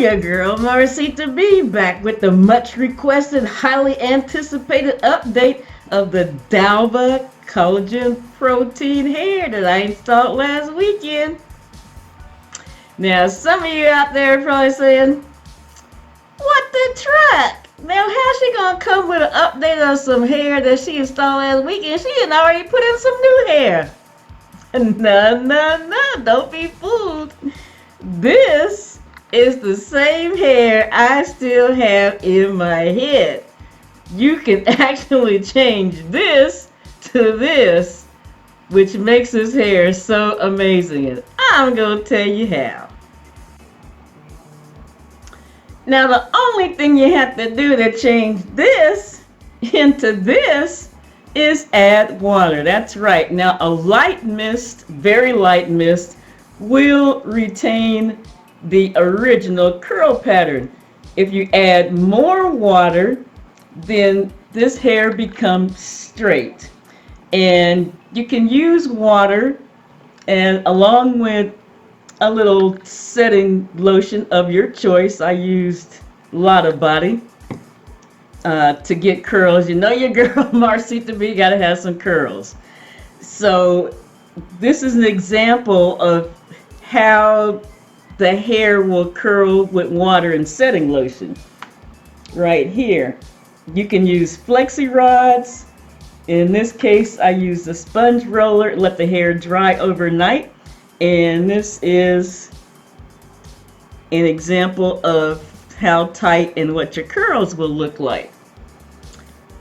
your girl Marcita B back with the much requested, highly anticipated update of the Dalva Collagen Protein Hair that I installed last weekend. Now, some of you out there are probably saying, what the truck? Now, how's she gonna come with an update of some hair that she installed last weekend? She had already put in some new hair. No, don't be fooled. This is the same hair I still have in my head. You can actually change this to this, which makes this hair so amazing. And I'm going to tell you how. Now, the only thing you have to do to change this into this is add water. That's right. Now, a light mist, very light mist, will retain the original curl pattern. If you add more water, then this hair becomes straight. And you can use water and along with a little setting lotion of your choice. I used Lotta Body to get curls. You know your girl Marcita B gotta have some curls. So this is an example of how the hair will curl with water and setting lotion. Right here. You can use flexi rods. In this case, I use a sponge roller, let the hair dry overnight. And this is an example of how tight and what your curls will look like.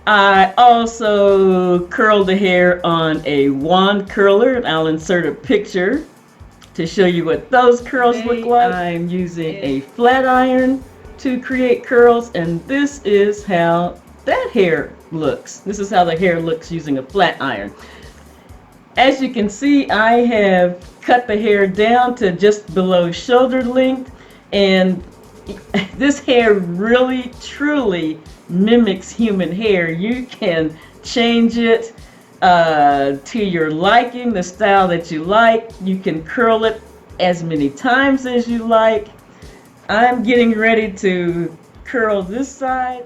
I also curled the hair on a wand curler, and I'll insert a picture to show you what those curls look like. I'm using a flat iron to create curls, and this is how that hair looks. This is how the hair looks using a flat iron. As you can see, I have cut the hair down to just below shoulder length, and this hair really truly mimics human hair. You can change it to your liking, the style that you like. You can curl it as many times as you like. I'm getting ready to curl this side.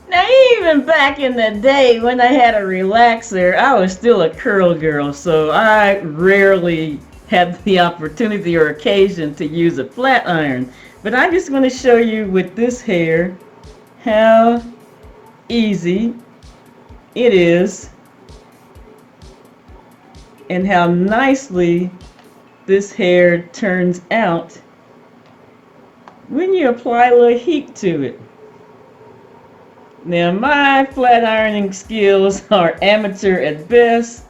Now, even back in the day when I had a relaxer, I was still a curl girl, so I rarely had the opportunity or occasion to use a flat iron. But I'm just going to show you with this hair how easy it is and how nicely this hair turns out when you apply a little heat to it. Now, my flat ironing skills are amateur at best,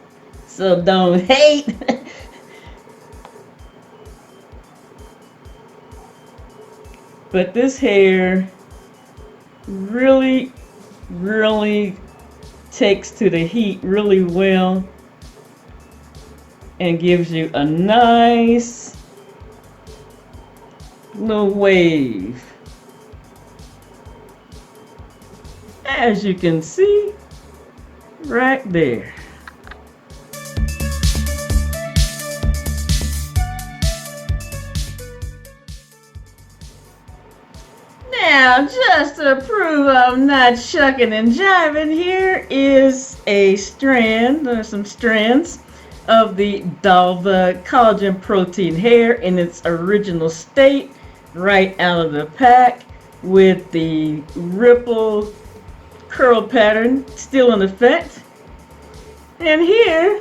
so don't hate. But this hair really takes to the heat really well and gives you a nice little wave. As you can see right there. Now, just to prove I'm not shucking and jiving, here is a strand, or some strands, of the Dalva Collagen Protein Hair in its original state, right out of the pack, with the ripple curl pattern still in effect. And here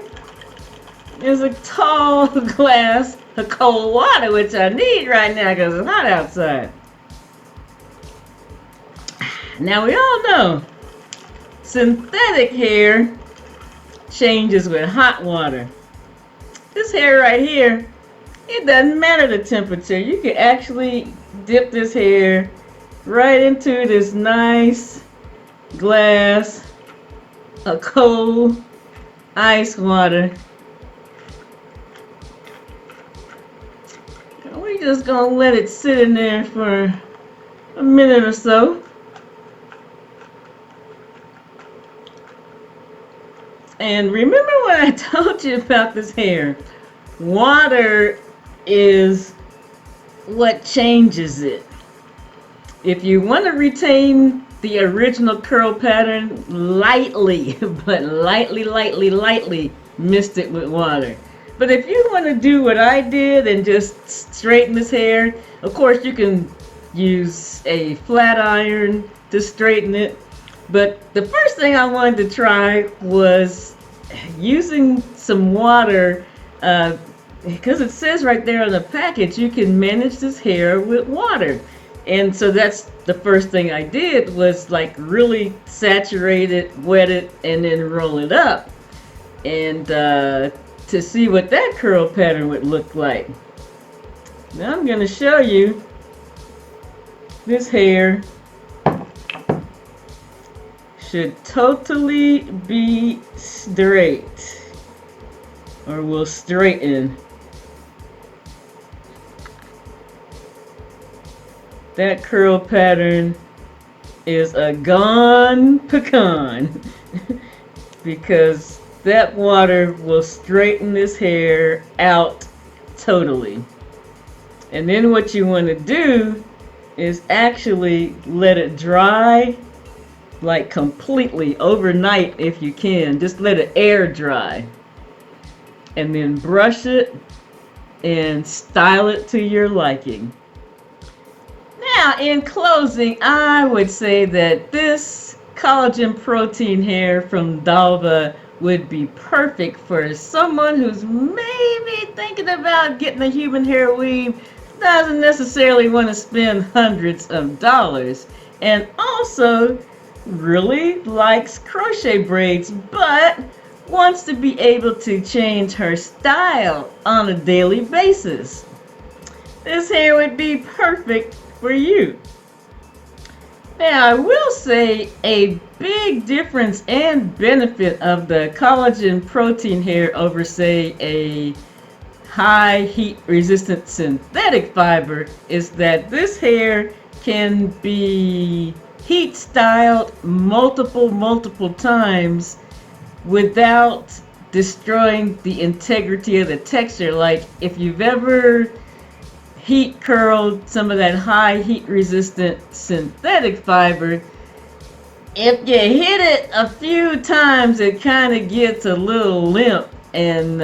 is a tall glass of cold water, which I need right now because it's hot outside. Now, we all know synthetic hair changes with hot water. This hair right here, it doesn't matter the temperature. You can actually dip this hair right into this nice glass of cold ice water. And we're just gonna let it sit in there for a minute or so. And remember what I told you about this hair. Water is what changes it. If you want to retain the original curl pattern, lightly, but lightly mist it with water. But if you want to do what I did and just straighten this hair, of course you can use a flat iron to straighten it. But the first thing I wanted to try was using some water, because it says right there on the package you can manage this hair with water. And so that's the first thing I did, was like really saturate it, wet it, and then roll it up. And to see what that curl pattern would look like. Now I'm going to show you this hair should totally be straight, or will straighten. That curl pattern is a gone pecan because that water will straighten this hair out totally. And then what you want to do is actually let it dry, like completely overnight if you can. Just let it air dry. And then brush it and style it to your liking. Now, in closing, I would say that this collagen protein hair from Dalva would be perfect for someone who's maybe thinking about getting a human hair weave, doesn't necessarily want to spend hundreds of dollars, and also really likes crochet braids, but wants to be able to change her style on a daily basis. This hair would be perfect for you. Now, I will say a big difference and benefit of the collagen protein hair over, say, a high heat resistant synthetic fiber is that this hair can be heat styled multiple times without destroying the integrity of the texture. Like if you've ever heat curled some of that high heat resistant synthetic fiber, if you hit it a few times it kind of gets a little limp, and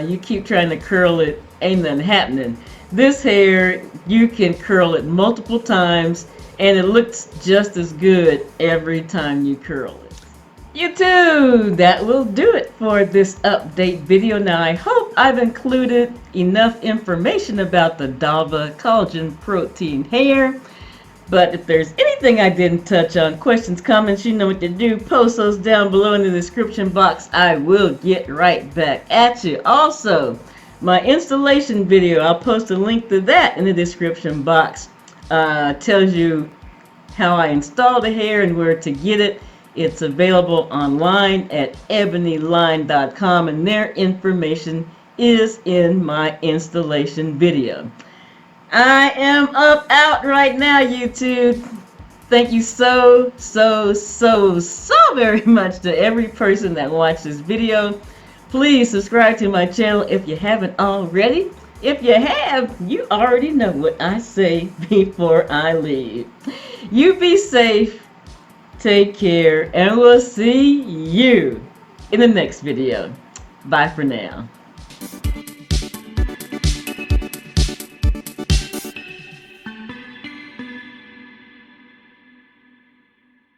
you keep trying to curl it, ain't nothing happening. This hair, you can curl it multiple times and it looks just as good every time you curl it. YouTube, that will do it for this update video. Now I hope I've included enough information about the Dalva collagen protein hair. But if there's anything I didn't touch on, questions, comments, you know what to do. Post those down below in the description box. I will get right back at you. Also, my installation video, I'll post a link to that in the description box. Tells you how I install the hair and where to get it. It's available online at ebonyline.com, and their information is in my installation video. I am out right now, YouTube. Thank you so very much to every person that watched this video. Please subscribe to my channel if you haven't already. If you have, you already know what I say before I leave. You be safe. Take care, and we'll see you in the next video. Bye for now.